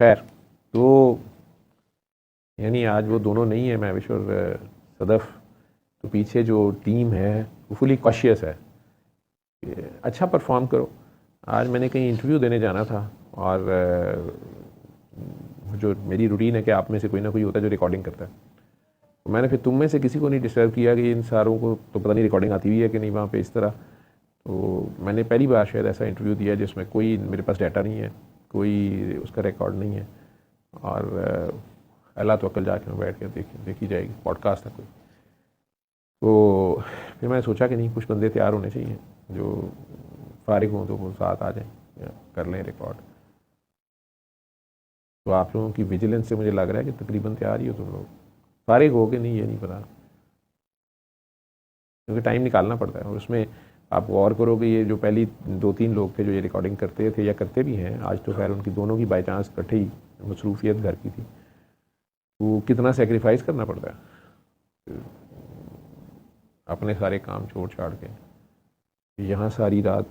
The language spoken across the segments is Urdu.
خیر تو یعنی آج وہ دونوں نہیں ہیں، مہوش اور صدف، تو پیچھے جو ٹیم ہے وہ فلی کاشیس ہے کہ اچھا پرفارم کرو. آج میں نے کہیں انٹرویو دینے جانا تھا، اور جو میری روٹین ہے کہ آپ میں سے کوئی نہ کوئی ہوتا ہے جو ریکارڈنگ کرتا ہے. میں نے پھر تم میں سے کسی کو نہیں ڈسٹرب کیا کہ ان ساروں کو تو پتہ نہیں ریکارڈنگ آتی ہوئی ہے کہ نہیں وہاں پہ اس طرح. تو میں نے پہلی بار شاید ایسا انٹرویو دیا جس میں کوئی میرے پاس ڈیٹا نہیں ہے، کوئی اس کا ریکارڈ نہیں ہے، اور اللہ توکل جا کے میں بیٹھ کے دیکھی جائے گی، پوڈ کاسٹ تھا کوئی. تو پھر میں نے سوچا کہ نہیں، کچھ بندے تیار ہونے چاہیے جو فارغ ہوں تو وہ ساتھ آ جائیں یا کر لیں ریکارڈ. تو آپ لوگوں کی ویجیلنس سے مجھے لگ رہا ہے کہ تقریباً تیار ہی ہو تم لوگ. فارغ ہو کہ نہیں یہ نہیں پتا، کیونکہ ٹائم نکالنا پڑتا ہے. اور اس میں آپ غور کرو کہ یہ جو پہلی 2-3 لوگ تھے جو یہ ریکارڈنگ کرتے تھے یا کرتے بھی ہیں آج، تو خیر ان کی دونوں کی بائی چانس کٹھے ہی مصروفیت گھر کی تھی، تو کتنا سیکریفائز کرنا پڑتا ہے اپنے سارے کام چھوڑ چھاڑ کے. یہاں ساری رات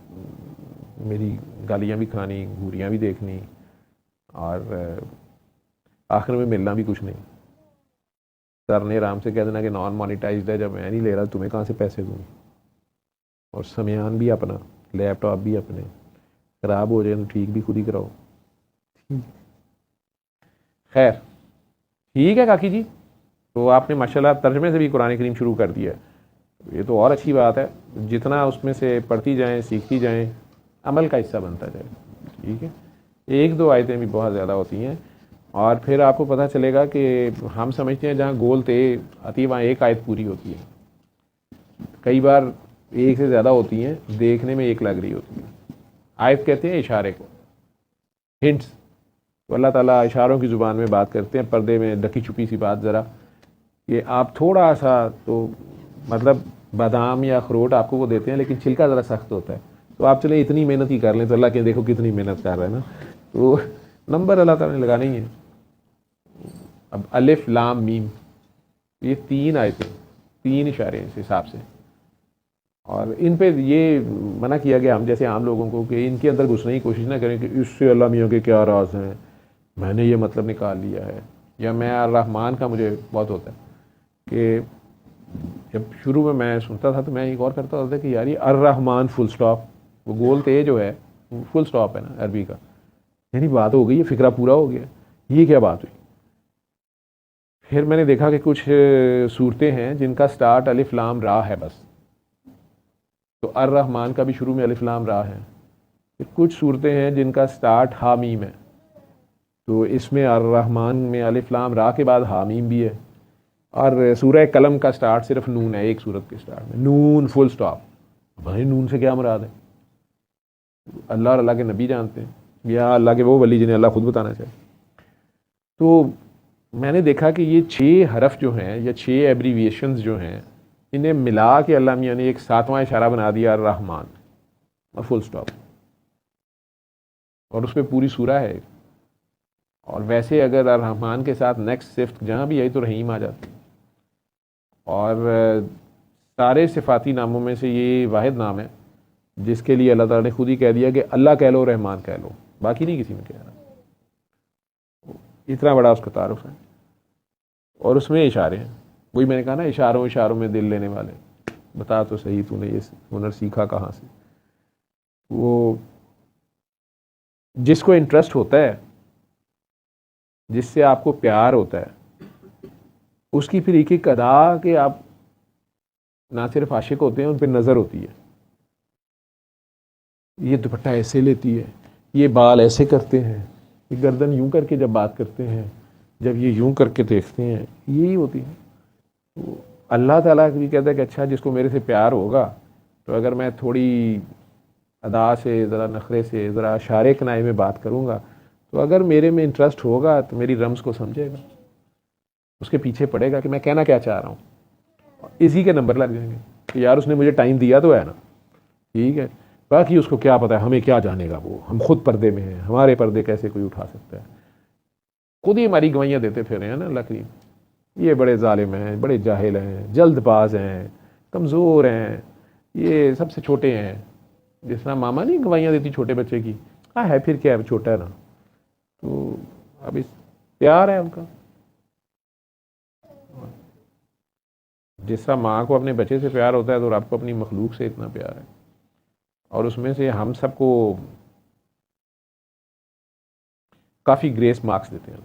میری گالیاں بھی کھانی، گھوریاں بھی دیکھنی، اور آخر میں ملنا بھی کچھ نہیں. سر نے آرام سے کہہ دینا کہ نان مانیٹائزڈ ہے، جب میں نہیں لے رہا تمہیں کہاں سے پیسے دوں. اور سامان بھی اپنا، لیپ ٹاپ بھی اپنے، خراب ہو جائے تو ٹھیک بھی خود ہی کراؤ. خیر ٹھیک ہے کاکی جی. تو آپ نے ماشاءاللہ ترجمے سے بھی قرآن کریم شروع کر دیا ہے، یہ تو اور اچھی بات ہے. جتنا اس میں سے پڑھتی جائیں، سیکھتی جائیں، عمل کا حصہ بنتا جائے. ٹھیک ہے، 1-2 آیتیں بھی بہت زیادہ ہوتی ہیں، اور پھر آپ کو پتہ چلے گا کہ ہم سمجھتے ہیں جہاں گول تے آتی وہاں ایک آیت پوری ہوتی ہے. کئی بار ایک سے زیادہ ہوتی ہیں، دیکھنے میں ایک لگ رہی ہوتی ہے. آیت کہتے ہیں اشارے کو، ہنٹس. تو اللہ تعالیٰ اشاروں کی زبان میں بات کرتے ہیں، پردے میں ڈکی چھپی سی بات ذرا، کہ آپ تھوڑا سا تو مطلب بادام یا اخروٹ آپ کو وہ دیتے ہیں لیکن چھلکا ذرا سخت ہوتا ہے، تو آپ چلیں اتنی محنت ہی کر لیں تو اللہ کہ دیکھو کتنی محنت کر رہے ہیں نا. تو نمبر اللہ تعالیٰ نے لگانے ہی ہیں. اب الف لام میم یہ 3 آیتیں، 3 اشارے اس حساب سے، اور ان پہ یہ منع کیا گیا ہم جیسے عام لوگوں کو کہ ان کے اندر گھسنے کی کوشش نہ کریں کہ اس سے اللہ میاں کے کیا راز ہیں، میں نے یہ مطلب نکال لیا ہے. یا میں الرحمن کا مجھے بہت ہوتا ہے کہ جب شروع میں سنتا تھا تو میں یہ غور کرتا ہوتا کہ یار یہ الرحمن فل سٹاپ، وہ گول تے جو ہے فل سٹاپ ہے نا عربی کا، یعنی بات ہو گئی ہے، فکرہ پورا ہو گیا. یہ کیا بات ہوئی؟ پھر میں نے دیکھا کہ کچھ صورتیں ہیں جن کا سٹارٹ الف لام را ہے بس، تو الرحمن کا بھی شروع میں الف لام را ہے. پھر کچھ صورتیں ہیں جن کا سٹارٹ حامیم ہے، تو اس میں الرحمن میں الف لام را کے بعد حامیم بھی ہے. اور سورہ قلم کا سٹارٹ صرف نون ہے، ایک صورت کے سٹارٹ میں نون فل سٹاپ. بھائی نون سے کیا مراد ہے؟ اللہ اور اللہ کے نبی جانتے ہیں، یا اللہ کے وہ ولی جنہیں اللہ خود بتانا چاہے. تو میں نے دیکھا کہ یہ 6 حرف جو ہیں یا 6 ایبریویشنز جو ہیں، انہیں ملا کے اللہ میاں نے ایک 7واں اشارہ بنا دیا الرحمن اور فل سٹاپ، اور اس پہ پوری سورہ ہے. اور ویسے اگر الرحمن کے ساتھ نیکسٹ صفت جہاں بھی آئی تو رحیم آ جاتی. اور سارے صفاتی ناموں میں سے یہ واحد نام ہے جس کے لیے اللہ تعالیٰ نے خود ہی کہہ دیا کہ اللہ کہہ لو، رحمان کہہ لو، باقی نہیں کسی میں کہہ رہا. اتنا بڑا اس کا تعارف ہے، اور اس میں اشارے ہیں. وہی میں نے کہا نا، اشاروں میں دل لینے والے. بتا تو صحیح تو نے یہ ہنر سیکھا کہاں سے؟ وہ جس کو انٹرسٹ ہوتا ہے، جس سے آپ کو پیار ہوتا ہے، اس کی پھر ایک ادا کہ آپ نہ صرف عاشق ہوتے ہیں، ان پہ نظر ہوتی ہے. یہ دوپٹہ ایسے لیتی ہے، یہ بال ایسے کرتے ہیں، یہ گردن یوں کر کے جب بات کرتے ہیں، جب یہ یوں کر کے دیکھتے ہیں، یہی ہوتی ہے. تو اللہ تعالیٰ بھی کہتا ہے کہ اچھا جس کو میرے سے پیار ہوگا تو اگر میں تھوڑی ادا سے، ذرا نخرے سے، ذرا اشارے کنائے میں بات کروں گا، تو اگر میرے میں انٹرسٹ ہوگا تو میری رمز کو سمجھے گا، اس کے پیچھے پڑے گا کہ میں کہنا کیا چاہ رہا ہوں. اسی کے نمبر لگ جائیں گے کہ یار اس نے مجھے ٹائم دیا تو ہے نا. ٹھیک ہے، باقی اس کو کیا پتہ ہے، ہمیں کیا جانے گا، وہ ہم خود پردے میں ہیں، ہمارے پردے کیسے کوئی اٹھا سکتا ہے. خود ہی ہماری گوائیاں دیتے پھر رہے ہیں نا اللہ کریم. یہ بڑے ظالم ہیں، بڑے جاہل ہیں، جلد باز ہیں، کمزور ہیں، یہ سب سے چھوٹے ہیں. جس طرح ماما نہیں گوائیاں دیتی چھوٹے بچے کی، ہے پھر کیا ہے، چھوٹا ہے نا. تو اب اس پیار ہے ان کا. جس طرح ماں کو اپنے بچے سے پیار ہوتا ہے تو رب کو اپنی مخلوق سے اتنا پیار ہے. اور اس میں سے ہم سب کو کافی گریس مارکس دیتے ہیں.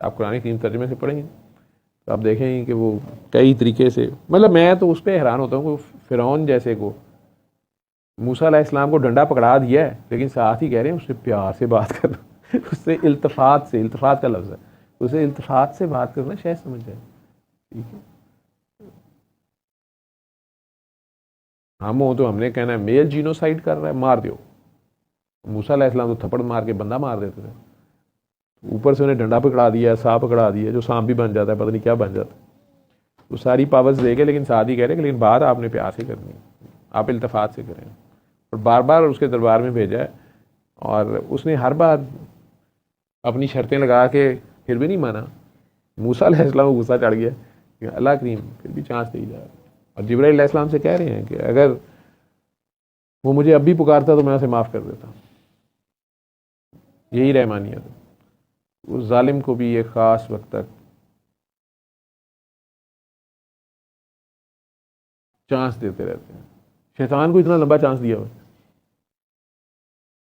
آپ قرآن کریم ترجمے سے پڑھیں گے تو آپ دیکھیں گے کہ وہ کئی طریقے سے, مطلب میں تو اس پہ حیران ہوتا ہوں کہ فرعون جیسے کو موسیٰ علیہ السلام کو ڈنڈا پکڑا دیا ہے, لیکن ساتھ ہی کہہ رہے ہیں اس سے پیار سے بات کرنا, اس سے التفات کا لفظ ہے, اسے التفات سے بات کرنا شاید سمجھ جائے. ٹھیک ہے, ہم ہوں تو ہم نے کہنا ہے میل جینوسائڈ کر رہا ہے, مار دیو. موسیٰ علیہ السلام تو تھپڑ مار کے بندہ مار دیتے تھے, اوپر سے انہیں ڈنڈا پکڑا دیا, سانپ پکڑا دیا, جو سانپ بھی بن جاتا ہے, پتہ نہیں کیا بن جاتا ہے. وہ ساری پاورز دے گے, لیکن ساتھ ہی کہہ رہے ہیں لیکن بات آپ نے پیار سے کرنی ہے, آپ التفات سے کریں. اور بار بار اس کے دربار میں بھیجا ہے, اور اس نے ہر بار اپنی شرطیں لگا کے پھر بھی نہیں مانا. موسیٰ علیہ السلام کو غصہ چڑھ گیا کہ اللہ کریم پھر بھی چانس دے جا رہا ہے. اور جبرائیل علیہ السلام سے کہہ رہے ہیں کہ اگر وہ مجھے اب بھی پکارتا تو میں اسے معاف کر دیتا. یہی رحمانیت ہے. اس ظالم کو بھی ایک خاص وقت تک چانس دیتے رہتے ہیں. شیطان کو اتنا لمبا چانس دیا ہوا,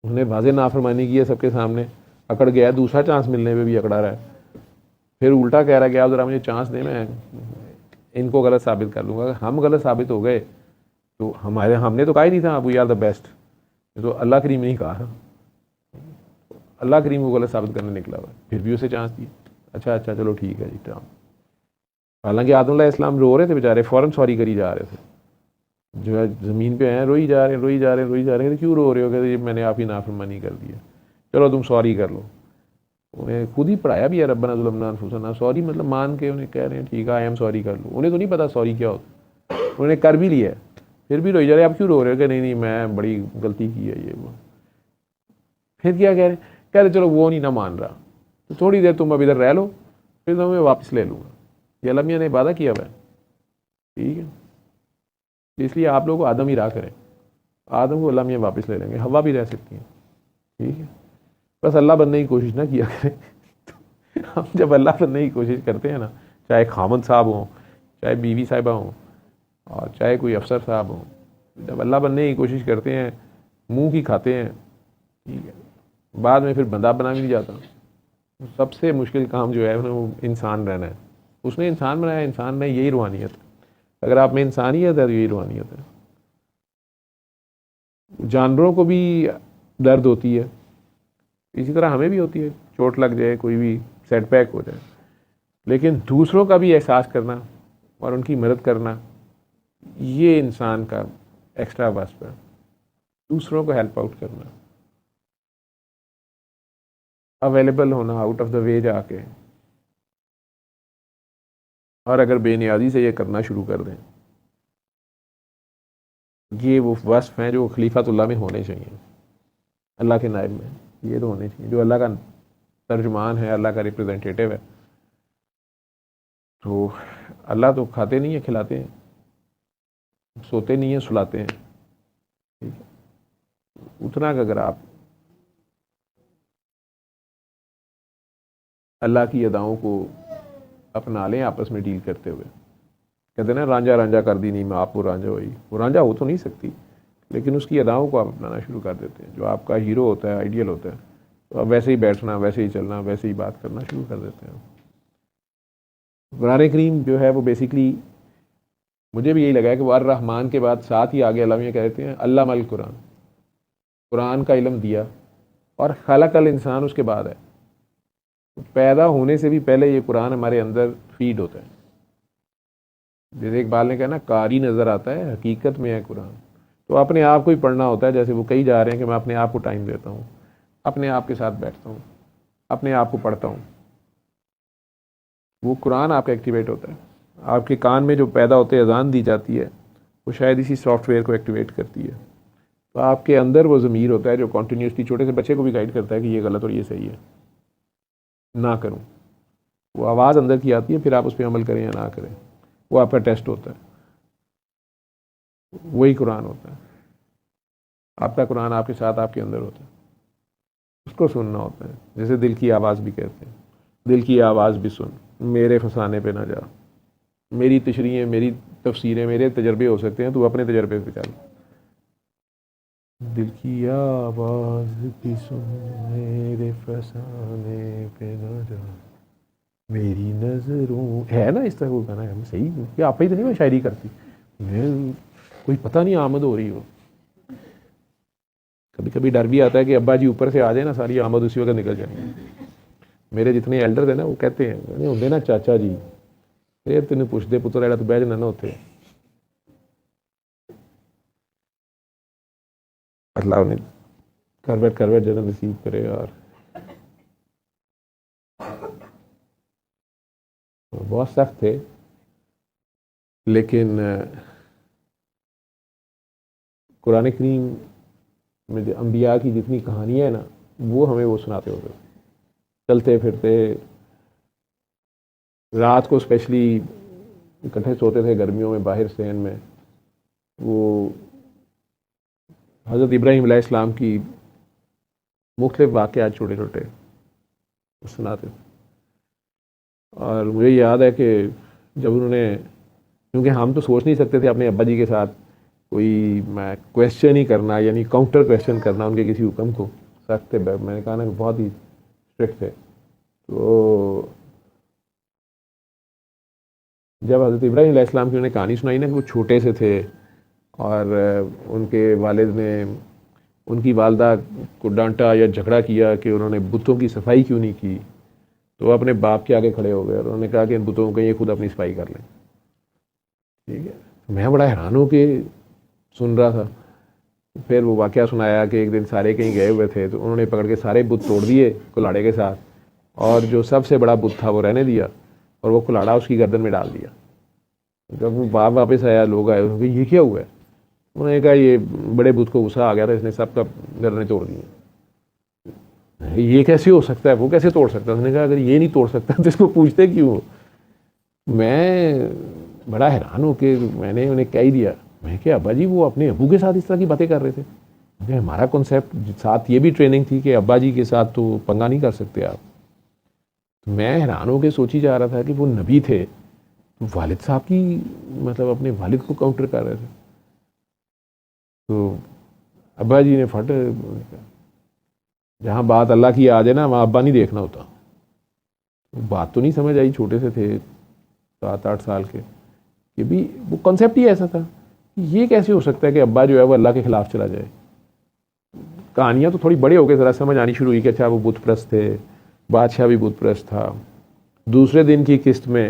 انہوں نے واضح نافرمانی کی ہے سب کے سامنے, اکڑ گیا, دوسرا چانس ملنے پہ بھی اکڑا رہا ہے, پھر الٹا کہہ رہا ہے کہ آپ ذرا مجھے چانس دیں, میں ان کو غلط ثابت کر لوں گا. اگر ہم غلط ثابت ہو گئے تو ہم نے تو کہا ہی نہیں تھا وی آر دا بیسٹ, تو اللہ کریم نے ہی کہا, اللہ کریم کو غلط ثابت کرنے نکلا ہوا, پھر بھی اسے چانس دی. اچھا چلو ٹھیک ہے جی. حالانکہ آدم علیہ السلام رو رہے تھے بیچارے, فوراً سوری کری جا رہے تھے, جو ہے زمین پہ ہیں روئی جا رہے ہیں, کیوں رو رہے ہو, کہ میں نے آپ ہی نافرمانی کر دی ہے, چلو تم سوری کر لو. انہیں خود ہی پڑھایا بھی ہے ربنا ظلمنا انفسنا, سوری مطلب مان کے انہیں کہہ رہے ہیں ٹھیک ہے آئی ایم سوری کر لو. انہیں تو نہیں پتا سوری کیا ہوتا, انہوں نے کر بھی لیا ہے, پھر بھی روئی جا رہے. آپ کیوں رو رہے ہو, کہ نہیں میں بڑی غلطی کی ہے یہ وہ. پھر کیا کہہ رہے چلو وہ نہیں نہ مان رہا تو تھوڑی دیر تم اب ادھر رہ لو, پھر تو میں واپس لے لوں گا. یہ اللہ میاں نے وعدہ کیا ہوا ہے. ٹھیک ہے, اس لیے آپ لوگ آدم ہی راہ کریں, آدم کو اللہ میاں واپس لے لیں گے, ہوا بھی رہ سکتی ہیں. ٹھیک ہے, بس اللہ بننے کی کوشش نہ کیا کریں. ہم جب اللہ بننے کی کوشش کرتے ہیں نا, چاہے خامد صاحب ہوں, چاہے بیوی صاحبہ ہوں, اور چاہے کوئی افسر صاحب ہوں, جب اللہ بننے کی کوشش کرتے ہیں منہ کی کھاتے ہیں. ٹھیک ہے, بعد میں پھر بندہ بنا بھی نہیں جاتا. سب سے مشکل کام جو ہے وہ انسان رہنا ہے. اس نے انسان بنایا, انسان میں یہی روحانیت ہے. اگر آپ میں انسانیت ہے تو یہی روحانیت ہے. جانوروں کو بھی درد ہوتی ہے, اسی طرح ہمیں بھی ہوتی ہے, چوٹ لگ جائے, کوئی بھی سیٹ بیک ہو جائے, لیکن دوسروں کا بھی احساس کرنا اور ان کی مدد کرنا, یہ انسان کا ایکسٹرا واسطہ ہے. دوسروں کو ہیلپ آؤٹ کرنا, اویلیبل ہونا, آؤٹ آف دا وے جا کے, اور اگر بے نیازی سے یہ کرنا شروع کر دیں, یہ وہ وصف ہیں جو خلیفۃ اللہ میں ہونے چاہیے, اللہ کے نائب میں یہ تو ہونے چاہیے. جو اللہ کا ترجمان ہے, اللہ کا ریپرزینٹیٹیو ہے, تو اللہ تو کھاتے نہیں ہیں کھلاتے ہیں, سوتے نہیں ہیں سلاتے ہیں. ٹھیک ہے, اتنا کہ اگر آپ اللہ کی اداؤں کو اپنا لیں آپس میں ڈیل کرتے ہوئے, کہتے ہیں نا رانجھا رانجھا کر دی نہیں میں آپ کو رانجھا ہوئی, وہ رانجھا ہو تو نہیں سکتی, لیکن اس کی اداؤں کو آپ اپنانا شروع کر دیتے ہیں. جو آپ کا ہیرو ہوتا ہے, آئیڈیل ہوتا ہے, تو آپ ویسے ہی بیٹھنا, ویسے ہی چلنا, ویسے ہی بات کرنا شروع کر دیتے ہیں. قرآن کریم جو ہے وہ بیسکلی مجھے بھی یہی لگا ہے کہ وہ الرحمن کے بعد ساتھ ہی آگے علامہ کہتے ہیں علامہ القرآن, قرآن کا علم دیا, اور خلق الانسان اس کے بعد ہے. پیدا ہونے سے بھی پہلے یہ قرآن ہمارے اندر فیڈ ہوتا ہے. جیسے اقبال نے کہا نا قاری نظر آتا ہے حقیقت میں ہے قرآن, تو اپنے آپ کو ہی پڑھنا ہوتا ہے. جیسے وہ کئی جا رہے ہیں کہ میں اپنے آپ کو ٹائم دیتا ہوں, اپنے آپ کے ساتھ بیٹھتا ہوں, اپنے آپ کو پڑھتا ہوں, وہ قرآن آپ کا ایکٹیویٹ ہوتا ہے. آپ کے کان میں جو پیدا ہوتے اذان دی جاتی ہے, وہ شاید اسی سافٹ ویئر کو ایکٹیویٹ کرتی ہے. تو آپ کے اندر وہ ضمیر ہوتا ہے جو کنٹینیوسلی چھوٹے سے بچے کو بھی گائیڈ کرتا ہے کہ یہ غلط اور یہ صحیح ہے, نہ کروں. وہ آواز اندر کی آتی ہے, پھر آپ اس پہ عمل کریں یا نہ کریں, وہ آپ کا ٹیسٹ ہوتا ہے. وہی قرآن ہوتا ہے, آپ کا قرآن آپ کے ساتھ آپ کے اندر ہوتا ہے. اس کو سننا ہوتا ہے، جیسے دل کی آواز بھی کہتے ہیں، دل کی آواز بھی سن، میرے فسانے پہ نہ جا، میری تشریحیں، میری تفسیریں، میرے تجربے ہو سکتے ہیں، تو اپنے تجربے پہ چل، دل کی آواز بھی سن، میرے فسانے پہ نہ جا، میری نظروں، ہے نا اس طرح وہ گانا ہے، صحیح کہ آپ ہی تو نہیں میں شاعری کرتی، میں کوئی پتہ نہیں آمد ہو رہی ہو، کبھی کبھی ڈر بھی آتا ہے کہ ابا جی اوپر سے آ جائے نا، ساری آمد اسی وقت نکل جائے. میرے جتنے ایلڈر ہیں نا وہ کہتے ہیں ہوندے نا چاچا جی یہ تینوں پوچھتے پتر ایڑا تو بہ جانا نا اتنے، اللہ انہیں کروٹ جنم نصیب کرے. اور بہت سخت تھے، لیکن قرآن کریم میں جو انبیاء کی جتنی کہانیاں ہیں نا وہ ہمیں وہ سناتے ہوتے، چلتے پھرتے رات کو اسپیشلی اکٹھے سوتے تھے گرمیوں میں باہر سین میں، وہ حضرت ابراہیم علیہ السلام کی مختلف واقعات چھوٹے چھوٹے سناتے تھے. اور مجھے یاد ہے کہ جب انہوں نے، کیونکہ ہم تو سوچ نہیں سکتے تھے اپنے ابا جی کے ساتھ کوئی میں کویشچن ہی کرنا، یعنی کاؤنٹر کویشچن کرنا ان کے کسی حکم کو، سخت تھے، میں نے کہا نا بہت ہی اسٹرکٹ تھے. تو جب حضرت ابراہیم علیہ السلام کی انہوں نے کہانی سنائی نا کہ وہ چھوٹے سے تھے اور ان کے والد نے ان کی والدہ کو ڈانٹا یا جھگڑا کیا کہ انہوں نے بتوں کی صفائی کیوں نہیں کی، تو وہ اپنے باپ کے آگے کھڑے ہو گئے اور انہوں نے کہا کہ ان بتوں کو یہ خود اپنی صفائی کر لیں. ٹھیک ہے، میں بڑا حیران ہو کے سن رہا تھا. پھر وہ واقعہ سنایا کہ ایک دن سارے کہیں گئے ہوئے تھے تو انہوں نے پکڑ کے سارے بت توڑ دیے کلاڑے کے ساتھ، اور جو سب سے بڑا بت تھا وہ رہنے دیا اور وہ کلاڑا اس کی گردن میں ڈال دیا. جب وہ باپ واپس آیا، لوگ آئے، انہوں نے کہا یہ کیا ہوا ہے؟ انہوں نے کہا یہ بڑے بت کو غصہ آ گیا تھا، اس نے سب کا گردنیں توڑ دی. یہ کیسے ہو سکتا ہے، وہ کیسے توڑ سکتا ہے؟ اس نے کہا اگر یہ نہیں توڑ سکتا تو اس کو پوچھتے کیوں؟ میں بڑا حیران ہوں کہ میں نے انہیں کہہ ہی دیا، میں کہ ابا جی وہ اپنے ابو کے ساتھ اس طرح کی باتیں کر رہے تھے. ہمارا کنسیپٹ ساتھ یہ بھی ٹریننگ تھی کہ ابا جی کے ساتھ تو پنگا نہیں کر سکتے آپ. میں حیران ہو کے سوچی جا رہا تھا کہ وہ نبی تھے، والد صاحب کی مطلب اپنے والد کو کاؤنٹر کر رہے تھے. تو ابا جی نے پھٹ، جہاں بات اللہ کی آ جائے نا وہاں ابا نہیں دیکھنا ہوتا. بات تو نہیں سمجھ آئی، چھوٹے سے تھے 7-8 سال کے، کہ بھی وہ کنسیپٹ ہی ایسا تھا کہ یہ کیسے ہو سکتا ہے کہ ابا جو ہے وہ اللہ کے خلاف چلا جائے. کہانیاں تو تھوڑی بڑے ہو کے ذرا سمجھ آنی شروع ہوئی کہ اچھا وہ بت پرست تھے، بادشاہ بھی بت پرست تھا. دوسرے دن کی قسط میں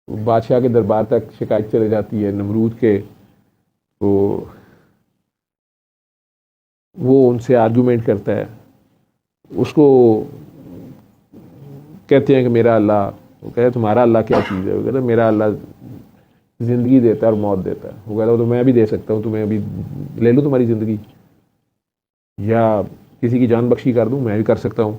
بادشاہ کے دربار تک شکایت چلے جاتی ہے نمرود کے، تو وہ ان سے آرگومنٹ کرتا ہے. اس کو کہتے ہیں کہ میرا اللہ، وہ کہتے ہیں تمہارا اللہ کیا چیز ہے؟ وہ کہتا ہے میرا اللہ زندگی دیتا ہے اور موت دیتا ہے. وہ کہتا ہے تو میں بھی دے سکتا ہوں، تمہیں ابھی لے لوں تمہاری زندگی، یا کسی کی جان بخشی کر دوں، میں بھی کر سکتا ہوں.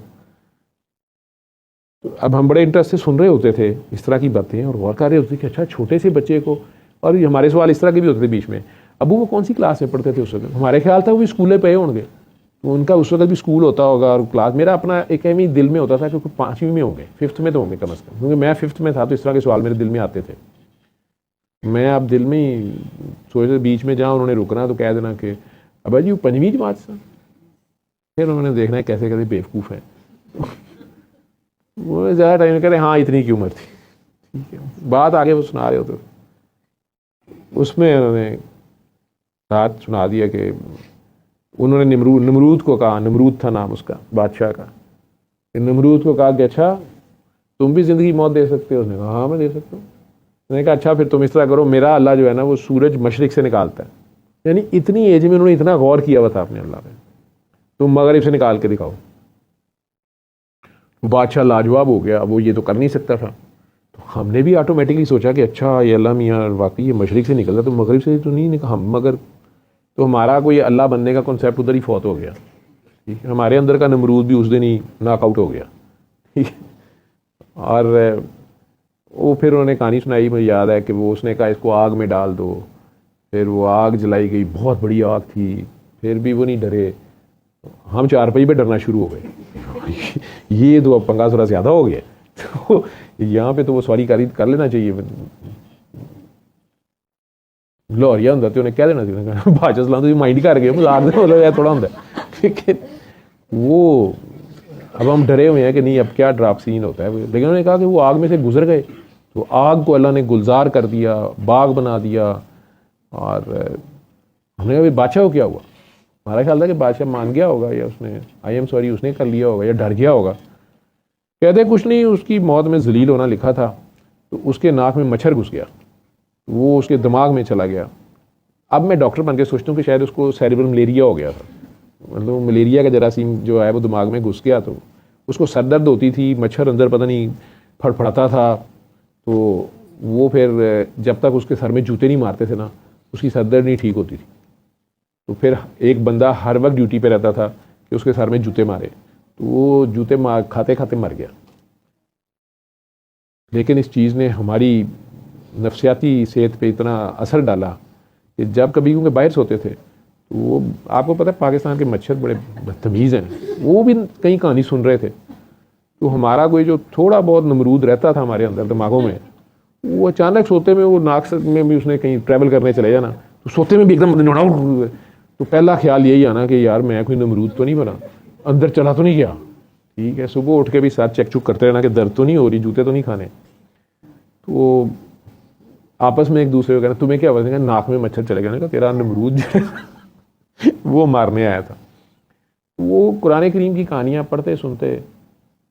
اب ہم بڑے انٹرسٹ سے سن رہے ہوتے تھے اس طرح کی باتیں اور غور کر رہے ہوتے تھے کہ اچھا چھوٹے سے بچے کو، اور ہمارے سوال اس طرح کے بھی ہوتے تھے بیچ میں، ابو وہ کون سی کلاس میں پڑھتے تھے اس وقت؟ ہمارے خیال تھا وہ بھی اسکولے پہ ہوں گے، تو ان کا اس وقت بھی اسکول ہوتا ہوگا اور کلاس. میرا اپنا ایک اہمی دل میں ہوتا تھا کہ 5ویں میں ہوں گے، 5th میں تو ہوں گے کم از کم، کیونکہ میں 5th میں تھا تو اس طرح کے سوال میرے دل میں آتے تھے. میں اب دل میں ہی سوچتے بیچ میں جہاں انہوں نے رکنا تو کہہ دینا کہ ابا جی وہ 5ویں جماعت سے. پھر انہوں نے دیکھنا ہے کیسے کیسے بیوقوف ہے. وہ زیادہ ٹائم کہہ رہے ہاں اتنی کی عمر تھی. ٹھیک ہے، بات آگے وہ سنا رہے ہوتے، اس میں انہوں نے ساتھ سنا دیا کہ انہوں نے نمرود کو کہا، نمرود تھا نام اس کا بادشاہ کا، نمرود کو کہا کہ اچھا تم بھی زندگی موت دے سکتے ہو؟ اس نے کہا ہاں میں دے سکتا ہوں. میں نے کہا اچھا پھر تم اس طرح کرو، میرا اللہ جو ہے نا وہ سورج مشرق سے نکالتا ہے. یعنی اتنی ایج میں انہوں نے اتنا غور کیا ہوا تھا اپنے اللہ پہ، تم مغرب سے نکال کے دکھاؤ. بادشاہ لاجواب ہو گیا، وہ یہ تو کر نہیں سکتا تھا. تو ہم نے بھی آٹومیٹکلی سوچا کہ اچھا یہ اللہ میاں واقعی یہ مشرق سے نکلتا تو مغرب سے تو نہیں نکلا، مگر تو ہمارا کوئی اللہ بننے کا کنسیپٹ ادھر ہی فوت ہو گیا. ٹھیک ہے، ہمارے اندر کا نمرود بھی اس دن ہی ناک آؤٹ ہو گیا. ٹھیک ہے، اور وہ پھر انہوں نے کہانی سنائی، مجھے یاد ہے کہ وہ اس نے کہا اس کو آگ میں ڈال دو. پھر وہ آگ جلائی گئی، بہت بڑی آگ تھی. پھر بھی وہ نہیں ڈرے. ہم 4 پہی پہ ڈرنا شروع ہو گئے. یہ تو اب پنگا تھوڑا زیادہ ہو گیا. تو یہاں پہ تو وہ سواری کر لینا چاہیے. لاہوریا ہوں تو انہیں کہہ دینا چاہیے بھاجا سلام تو مائنڈ کر گئے مزاق مطلب تھوڑا ہوں. لیکن وہ اب ہم ڈرے ہوئے ہیں کہ نہیں اب کیا ڈراپ سین ہوتا ہے. لیکن انہوں نے کہا کہ وہ آگ میں سے گزر گئے تو آگ کو اللہ نے گلزار کر دیا, باغ بنا دیا. اور ہم نے کہا بادشاہ کو کیا ہوا؟ ہمارا خیال تھا کہ بادشاہ مان گیا ہوگا یا اس نے آئی ایم سوری اس نے کر لیا ہوگا یا ڈر گیا ہوگا. کہتے کچھ نہیں, اس کی موت میں ذلیل ہونا لکھا تھا تو اس کے ناک میں مچھر گھس گیا, وہ اس کے دماغ میں چلا گیا. اب میں ڈاکٹر بن کے سوچتا ہوں کہ شاید اس کو سیریبرل ملیریا ہو گیا تھا, مطلب ملیریا کا جراثیم جو ہے وہ دماغ میں گھس گیا تو اس کو سر درد ہوتی تھی, مچھر اندر پتہ نہیں پھڑپڑاتا تھا. تو وہ پھر جب تک اس کے سر میں جوتے نہیں مارتے تھے نا اس کی سر درد نہیں ٹھیک ہوتی تھی. تو پھر ایک بندہ ہر وقت ڈیوٹی پہ رہتا تھا کہ اس کے سر میں جوتے مارے, تو وہ جوتے کھاتے کھاتے مر گیا. لیکن اس چیز نے ہماری نفسیاتی صحت پہ اتنا اثر ڈالا کہ جب کبھی کیونکہ باہر سوتے تھے تو وہ آپ کو پتہ ہے پاکستان کے مچھر بڑے بدتمیز ہیں, وہ بھی کئی کہانی سن رہے تھے. تو ہمارا کوئی جو تھوڑا بہت نمرود رہتا تھا ہمارے اندر دماغوں میں, وہ اچانک سوتے میں وہ ناک میں بھی اس نے کہیں ٹریول کرنے چلے جانا تو سوتے میں بھی ایک دم, تو پہلا خیال یہی آنا کہ یار میں کوئی نمرود تو نہیں بنا, اندر چلا تو نہیں گیا. ٹھیک ہے, صبح اٹھ کے بھی ساتھ چیک چک کرتے رہنا کہ درد تو نہیں ہو رہی, جوتے تو نہیں کھانے. تو آپس میں ایک دوسرے کو کہنا تمہیں کیا ہوا, ناک میں مچھر چلے گیا. تیرا نمرود وہ مارنے آیا تھا. وہ قرآن کریم کی کہانیاں پڑھتے سنتے,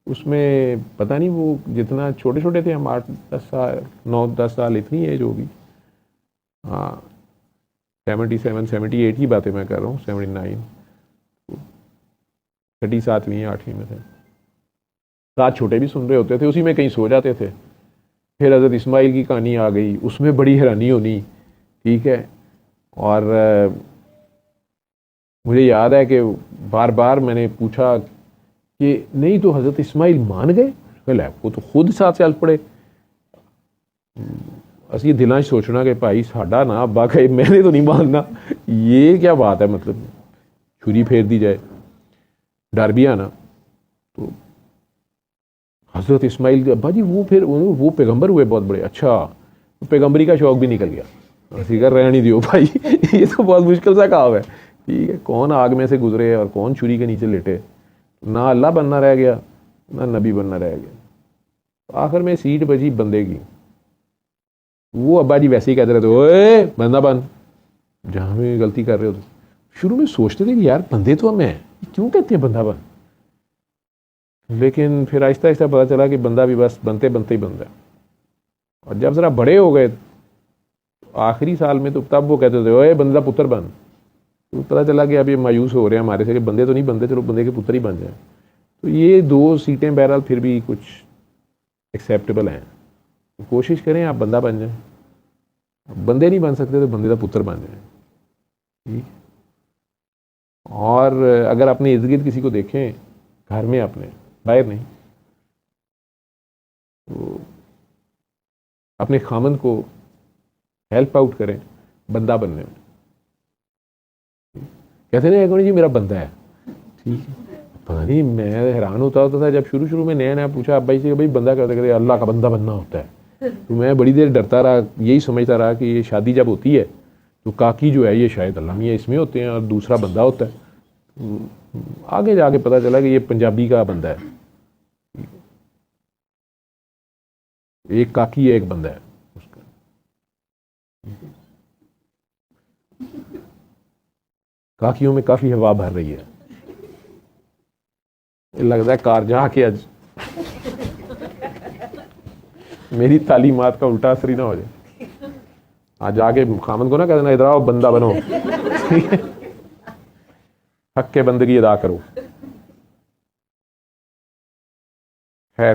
اس میں پتہ نہیں وہ جتنا چھوٹے چھوٹے تھے ہم 8-10 سال 9-10 سال اتنی ایج ہوگی. ہاں 77 78 کی باتیں میں کر رہا ہوں, 79 چھٹی 7ویں 8ویں میں تھے. ساتھ چھوٹے بھی سن رہے ہوتے تھے, اسی میں کہیں سو جاتے تھے. پھر حضرت اسماعیل کی کہانی آ گئی, اس میں بڑی حیرانی ہونی. ٹھیک ہے, اور مجھے یاد ہے کہ بار بار میں نے پوچھا کہ نہیں تو حضرت اسماعیل مان گئے, وہ تو خود ساتھ چل پڑے. اسی دلاں سوچنا کہ بھائی ساڈا نا ابا کہے میں نے تو نہیں ماننا, یہ کیا بات ہے, مطلب چھری پھیر دی جائے. ڈر بھی آنا. تو حضرت اسماعیل ابا جی وہ پھر وہ پیغمبر ہوئے بہت بڑے, اچھا پیغمبری کا شوق بھی نکل گیا. اسی کا رہنے دیو بھائی, یہ تو بہت مشکل سا کام ہے. ٹھیک ہے, کون آگ میں سے گزرے اور کون چھری کے نیچے لیٹے. نہ اللہ بننا رہ گیا نہ نبی بننا رہ گیا. آخر میں سیٹ بجی بندے کی. وہ ابا جی ویسے ہی کہتے رہتے اوے بندہ بن, جہاں بھی غلطی کر رہے ہو. شروع میں سوچتے تھے کہ یار بندے تو ہم ہیں, کیوں کہتے ہیں بندہ بن. لیکن پھر آہستہ آہستہ پتہ چلا کہ بندہ بھی بس بنتے بنتے ہی بنتا ہے. اور جب ذرا بڑے ہو گئے آخری سال میں تو تب وہ کہتے تھے اوے بندہ پتر بن. تو پتہ چلا کہ اب یہ مایوس ہو رہے ہیں ہمارے سے کہ بندے تو نہیں بنتے, چلو بندے کے پتر ہی بن جائیں. تو یہ 2 سیٹیں بہرحال پھر بھی کچھ ایکسیپٹیبل ہیں. کوشش کریں آپ بندہ بن جائیں, بندے نہیں بن سکتے تو بندے کا پتر بن جائیں. ٹھیک. اور اگر اپنے ارد گرد کسی کو دیکھیں گھر میں اپنے باہر نہیں, تو اپنے خامند کو ہیلپ آؤٹ کریں بندہ بننے میں. کہتے ہیں ایک جی میرا بندہ ہے. ٹھیک ہے, پتہ نہیں میں حیران ہوتا تھا جب شروع میں نیا پوچھا ابا سے کہ بھائی بندہ کہتے کہتے اللہ کا بندہ بننا ہوتا ہے. تو میں بڑی دیر ڈرتا رہا, یہی سمجھتا رہا کہ یہ شادی جب ہوتی ہے تو کاکی جو ہے یہ شاید اللہ میاں اس میں ہوتے ہیں اور دوسرا بندہ ہوتا ہے. آگے جا کے پتہ چلا کہ یہ پنجابی کا بندہ ہے. ایک کاکی ہے ایک بندہ ہے اس کا. کاکیوں میں کافی ہوا بھر رہی ہے, لگتا ہے کار جا کے آج میری تعلیمات کا الٹا اثر ہی نہ ہو جائے. آج جا کے خامن کو نہ کہہ دینا ادھر آؤ بندہ بنو, حق کے بندگی ادا کرو. خیر